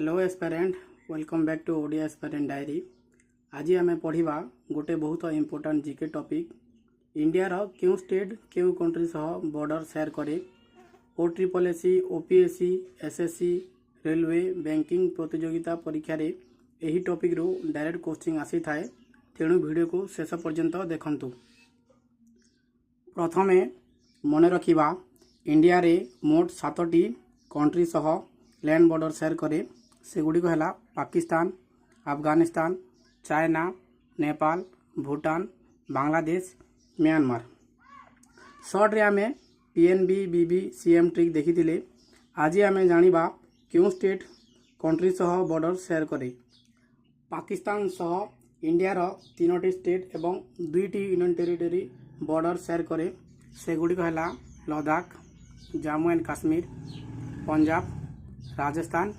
Hello aspirant welcome back to Odia aspirant diary. आज आम पढ़ा गोटे बहुत इंपोर्टाट जीके टॉपिक इंडियार क्यों स्टेट क्यों कंट्री सह बॉर्डर शेयर करे। OSSC OPSC SSC railway banking प्रतियोगिता परीक्षा रे यही टॉपिक रू डायरेक्ट क्वेश्चन आसी थाए, तेणु वीडियो को शेष पर्यंत देखंतु। प्रथमे मन रखिबा इंडिया रे मोट 7टी कंट्री सह लैंड बॉर्डर शेयर करे। सेगुड़ी है पाकिस्तान, अफगानिस्तान, चाइना, नेपाल, भूटान, बांग्लादेश, म्यांमार। सर्ट रे आमे PNB BB CM ट्रिक देखी। आज आमे जानिबा क्यों स्टेट कंट्री सह बॉर्डर शेयर करे। पाकिस्तान सह इंडिया रो 3टी स्टेट एवं 2टी यूनियन टेरिटरी बॉर्डर शेयर करे। सेगुड़ी है लद्दाख, जम्मू एंड काश्मीर, पंजाब, राजस्थान,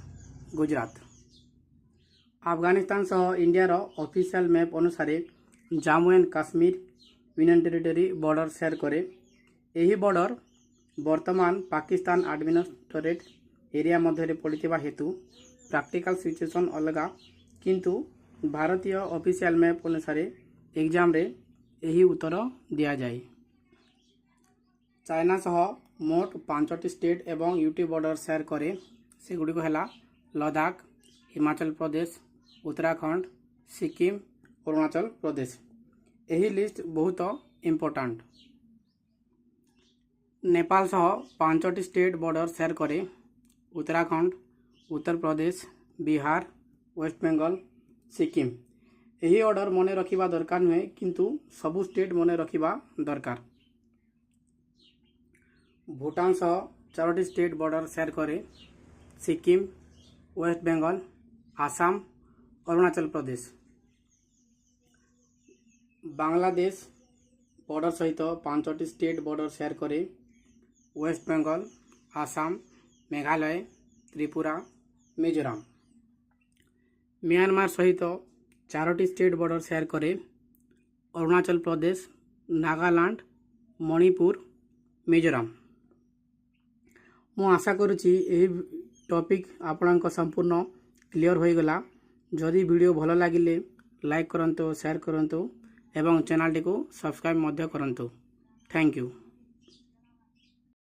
गुजरात। अफगानिस्तान सह इंडिया रो ऑफिशियल मैप अनुसार Jammu and Kashmir union territory border share करे। यही बॉर्डर वर्तमान पाकिस्तान एडमिनिस्ट्रेटेड एरिया मध्य पड़ता हेतु प्रैक्टिकल सिचुएशन अलगा, किंतु भारतीय ऑफिशियल मैप अनुसार एग्जाम रे यही उत्तर दिया जाए। चाइना सह मोट 5टी स्टेट एवं यूटी बॉर्डर शेयर करे। सेगुड़ी है लद्दाख, हिमाचल प्रदेश, उत्तराखंड, सिक्किम, अरुणाचल प्रदेश। यही लिस्ट बहुत इम्पोर्टाट। नेपाल सह 5टी स्टेट बॉर्डर शेयर करे। उत्तराखंड, उत्तर प्रदेश, बिहार, वेस्ट बेंगल, सिक्किम। यही ऑर्डर मन रखा दरकार नुहे, किंतु सबू स्टेट मन रखा दरकार। भूटान सह 4टी स्टेट बॉर्डर शेयर करे। सिक्किम, वेस्ट बेंगल, आसाम, अरुणाचल प्रदेश। बांग्लादेश बॉर्डर सहित 5टी स्टेट बॉर्डर शेयर करे। वेस्ट बेंगल, आसाम, मेघालय, त्रिपुरा, मिजोरम। म्यांमार सहित 4टी स्टेट बॉर्डर शेयर करे। अरुणाचल प्रदेश, नागालैंड, मणिपुर, मिजोरम। मु आशा करुच्ची यही टॉपिक आपणक संपूर्ण क्लियर हो गला। जदि वीडियो भल लगिले लाइक करंतु, शेयर करंतु एवं चैनल टी को सब्सक्राइब मध्य करंतु। Thank you.